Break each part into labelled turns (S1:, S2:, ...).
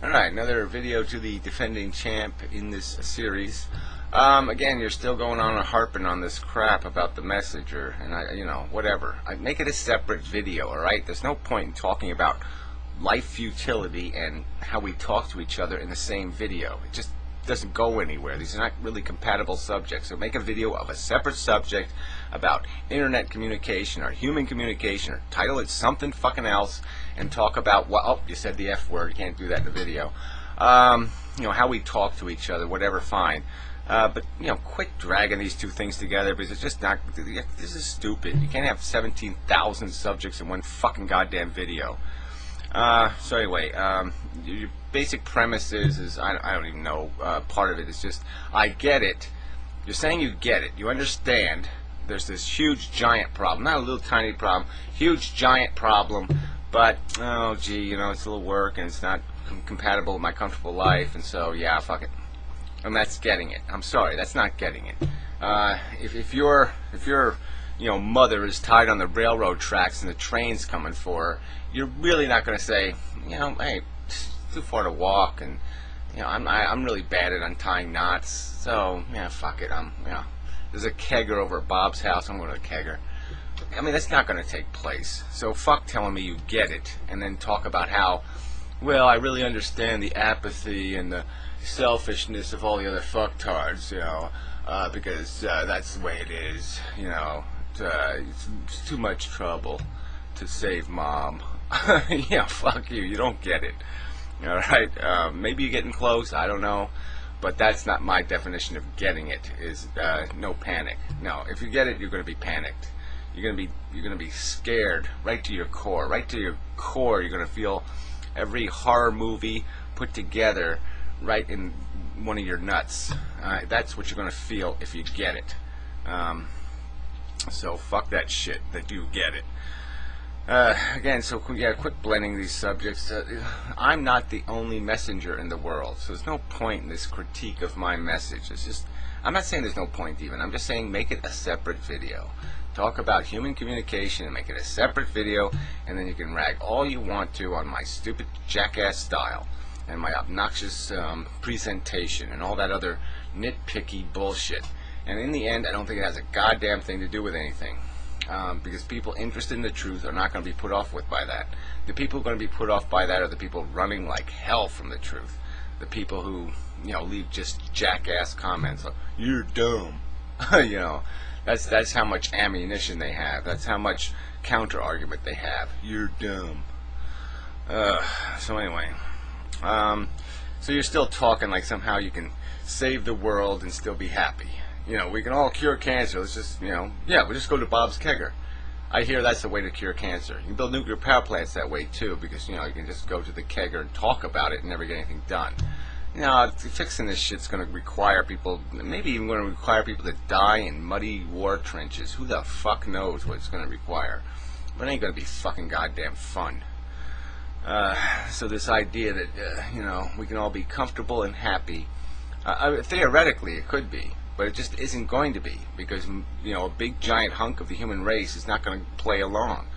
S1: Alright, another video to the defending champ in this series. Again, you're still going on and harping on this crap about the messenger, and whatever. I make it a separate video, alright? There's no point in talking about life futility and how we talk to each other in the same video. It just doesn't go anywhere. These are not really compatible subjects. So make a video of a separate subject about internet communication or human communication, or title it something fucking else, and talk about, well, oh, you said the F word, you can't do that in the video. How we talk to each other, whatever, fine. But quit dragging these two things together, because it's just not, this is stupid. You can't have 17,000 subjects in one fucking goddamn video. So anyway, your basic premise is I don't even know, part of it is just, I get it. You're saying you get it, you understand there's this huge giant problem, not a little tiny problem, huge giant problem, but oh gee, it's a little work and it's not compatible with my comfortable life, and so yeah, fuck it. And that's getting it. I'm sorry, that's not getting it. If your mother is tied on the railroad tracks and the train's coming for her, you're really not going to say, hey, it's too far to walk, and I'm really bad at untying knots, so yeah, fuck it. There's a kegger over at Bob's house. I'm going to a kegger. I mean, that's not going to take place. So fuck telling me you get it, and then talk about how, well, I really understand the apathy and the selfishness of all the other fucktards, because that's the way it is, it's too much trouble to save mom. Yeah, fuck you, you don't get it. Alright, maybe you're getting close, I don't know, but that's not my definition of getting it, is no panic. No, if you get it, you're going to be panicked. You're going to be scared right to your core. Right to your core, you're going to feel every horror movie put together right in one of your nuts. That's what you're going to feel if you get it. So fuck that shit that you get it. Again, so yeah, quit blending these subjects. I'm not the only messenger in the world, so there's no point in this critique of my message. It's just, I'm not saying there's no point even, I'm just saying make it a separate video. Talk about human communication and make it a separate video, and then you can rag all you want to on my stupid jackass style and my obnoxious presentation and all that other nitpicky bullshit. And in the end, I don't think it has a goddamn thing to do with anything. Because people interested in the truth are not going to be put off with by that. The people who are going to be put off by that are the people running like hell from the truth. The people who, leave just jackass comments like, you're dumb. That's how much ammunition they have. That's how much counter argument they have. You're dumb. So anyway, so you're still talking like somehow you can save the world and still be happy. We can all cure cancer. Let's just, yeah, we'll just go to Bob's kegger. I hear that's the way to cure cancer. You can build nuclear power plants that way too, because you can just go to the kegger and talk about it and never get anything done. Fixing this shit's going to require people, maybe even going to require people to die in muddy war trenches. Who the fuck knows what it's going to require? But it ain't going to be fucking goddamn fun. So this idea that, we can all be comfortable and happy, theoretically it could be, but it just isn't going to be, because, a big giant hunk of the human race is not going to play along.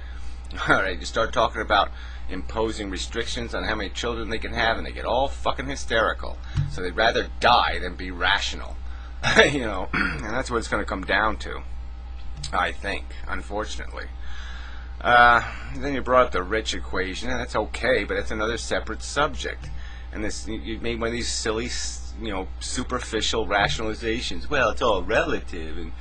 S1: Alright, you start talking about imposing restrictions on how many children they can have, and they get all fucking hysterical. So they'd rather die than be rational. And that's what it's going to come down to, I think, unfortunately. Then you brought up the rich equation, and that's okay, but it's another separate subject. And this, you made one of these silly, superficial rationalizations. Well, it's all relative, and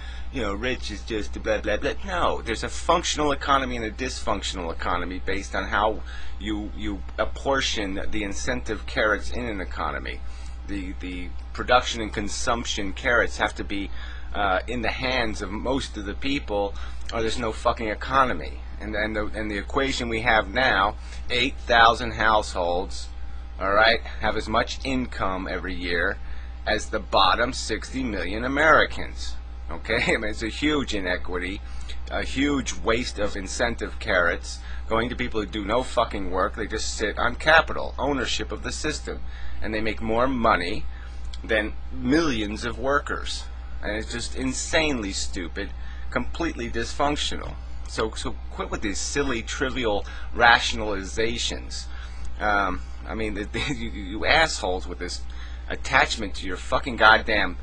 S1: rich is just blah blah blah. No, there's a functional economy and a dysfunctional economy based on how you apportion the incentive carrots in an economy. The production and consumption carrots have to be in the hands of most of the people, or there's no fucking economy. And the equation we have now, 8,000 households, alright, have as much income every year as the bottom 60 million Americans. Okay, I mean, it's a huge inequity, a huge waste of incentive carrots going to people who do no fucking work. They just sit on capital, ownership of the system, and they make more money than millions of workers. And it's just insanely stupid, completely dysfunctional. So quit with these silly, trivial rationalizations. I mean, you assholes with this attachment to your fucking goddamn,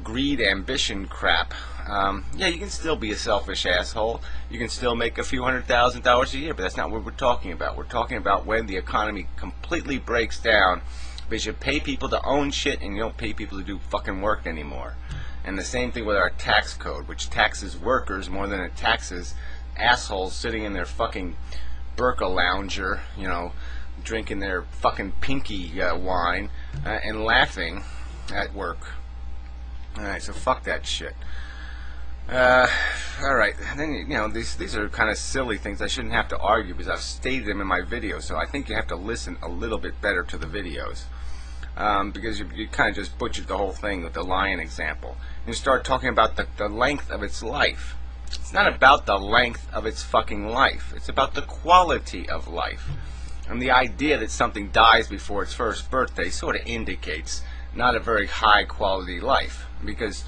S1: greed, ambition crap. Yeah, you can still be a selfish asshole. You can still make a few $100,000 a year, but that's not what we're talking about. We're talking about when the economy completely breaks down because you pay people to own shit and you don't pay people to do fucking work anymore. And the same thing with our tax code, which taxes workers more than it taxes assholes sitting in their fucking Burka lounger, drinking their fucking pinky wine and laughing at work. Alright, so fuck that shit. Alright, then, these are kind of silly things I shouldn't have to argue because I've stated them in my videos, so I think you have to listen a little bit better to the videos. Because you kind of just butchered the whole thing with the lion example. You start talking about the length of its life. It's not about the length of its fucking life. It's about the quality of life. And the idea that something dies before its first birthday sort of indicates not a very high quality life, because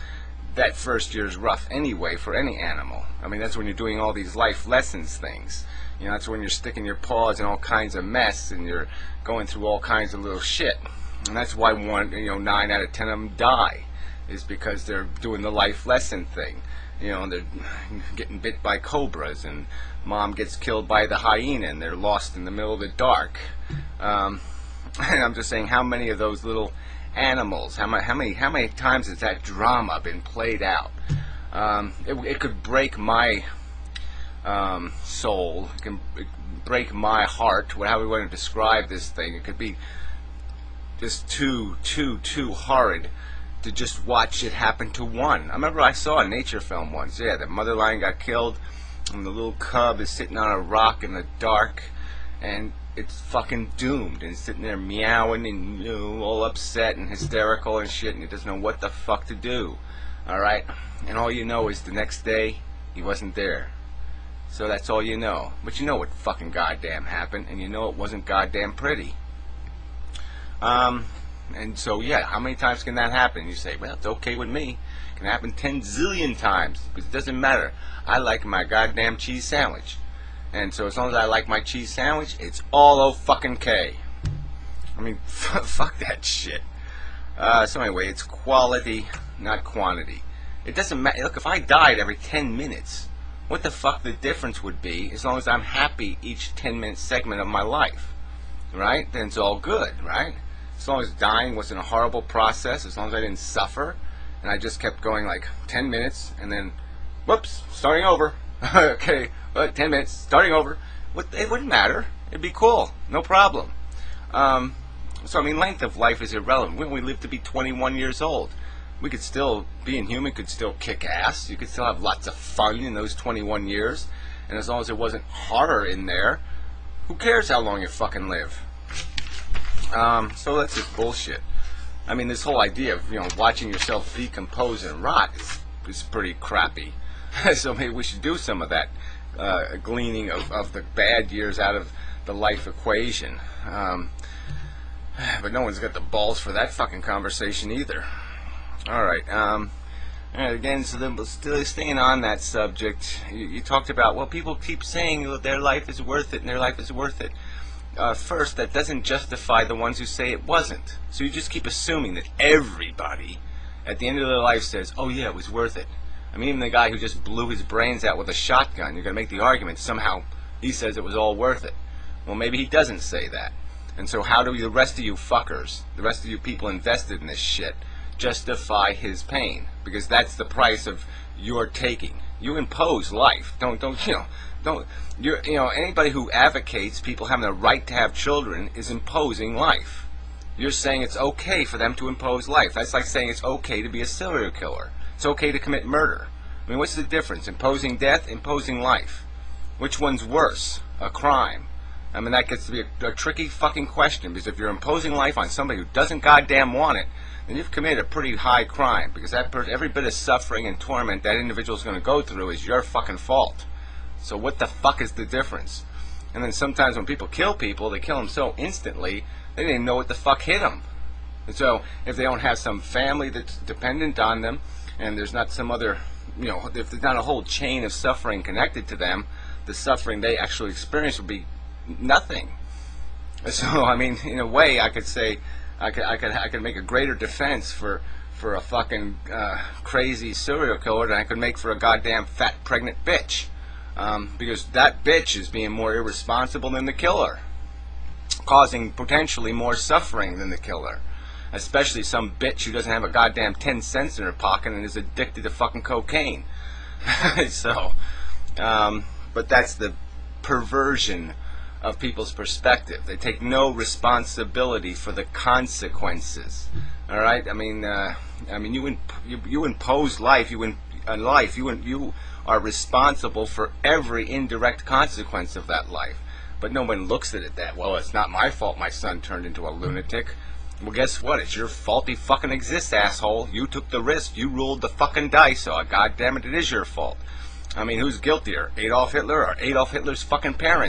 S1: that first year is rough anyway for any animal. I mean, that's when you're doing all these life lessons things. That's when you're sticking your paws in all kinds of mess and you're going through all kinds of little shit. And that's why 9 out of 10 of them die, is because they're doing the life lesson thing. And they're getting bit by cobras, and mom gets killed by the hyena, and they're lost in the middle of the dark. And I'm just saying, how many of those little animals, how many times has that drama been played out? It could break my soul. It can break my heart. However we want to describe this thing, it could be just too horrid to just watch it happen to one. I remember I saw a nature film once. Yeah, the mother lion got killed, and the little cub is sitting on a rock in the dark, and it's fucking doomed, and it's sitting there meowing and all upset and hysterical and shit, and it doesn't know what the fuck to do. Alright? And all you know is the next day, he wasn't there. So that's all you know. But you know what fucking goddamn happened, and you know it wasn't goddamn pretty. And so, yeah, how many times can that happen? You say, well, it's okay with me. It can happen 10 zillion times, but it doesn't matter. I like my goddamn cheese sandwich. And so as long as I like my cheese sandwich, it's all O-fucking-K. I mean, fuck that shit. So anyway, it's quality, not quantity. It doesn't matter. Look, if I died every 10 minutes, what the fuck the difference would be as long as I'm happy each 10-minute segment of my life. Right? Then it's all good, right? As long as dying wasn't a horrible process, as long as I didn't suffer, and I just kept going like 10 minutes, and then, whoops, starting over. Okay, 10 minutes, starting over. It wouldn't matter. It'd be cool. No problem. So, I mean, length of life is irrelevant. When we live to be 21 years old, we could still, being human, could still kick ass. You could still have lots of fun in those 21 years. And as long as there wasn't horror in there, who cares how long you fucking live? So that's just bullshit. I mean, this whole idea of, watching yourself decompose and rot is pretty crappy. So maybe we should do some of that gleaning of the bad years out of the life equation. But no one's got the balls for that fucking conversation either. Alright, again, so then still staying on that subject, you talked about, well, people keep saying that their life is worth it and their life is worth it. First, that doesn't justify the ones who say it wasn't. So you just keep assuming that everybody at the end of their life says, oh yeah, it was worth it. I mean, even the guy who just blew his brains out with a shotgun, you're going to make the argument somehow he says it was all worth it. Well, maybe he doesn't say that. And so how do the rest of you fuckers, the rest of you people invested in this shit, justify his pain? Because that's the price of your taking. You impose life. Anybody who advocates people having the right to have children is imposing life. You're saying it's okay for them to impose life. That's like saying it's okay to be a serial killer. It's okay to commit murder. I mean, what's the difference? Imposing death, imposing life. Which one's worse? A crime. I mean, that gets to be a tricky fucking question, because if you're imposing life on somebody who doesn't goddamn want it, then you've committed a pretty high crime, because every bit of suffering and torment that individual's going to go through is your fucking fault. So what the fuck is the difference? And then sometimes when people kill people, they kill them so instantly, they didn't even know what the fuck hit them. And so if they don't have some family that's dependent on them, and there's not some other, if there's not a whole chain of suffering connected to them, the suffering they actually experience would be nothing. So I mean, in a way, I could say, I could make a greater defense for a fucking crazy serial killer than I could make for a goddamn fat pregnant bitch, because that bitch is being more irresponsible than the killer, causing potentially more suffering than the killer, especially some bitch who doesn't have a goddamn 10 cents in her pocket and is addicted to fucking cocaine. So, but that's the perversion of people's perspective. They take no responsibility for the consequences. All right. I mean, you impose life. You are responsible for every indirect consequence of that life. But no one looks at it that, well, it's not my fault my son turned into a lunatic. Well, guess what? It's your fault he fucking exists, asshole. You took the risk. You rolled the fucking dice. So, goddamn it, it is your fault. I mean, who's guiltier, Adolf Hitler or Adolf Hitler's fucking parents?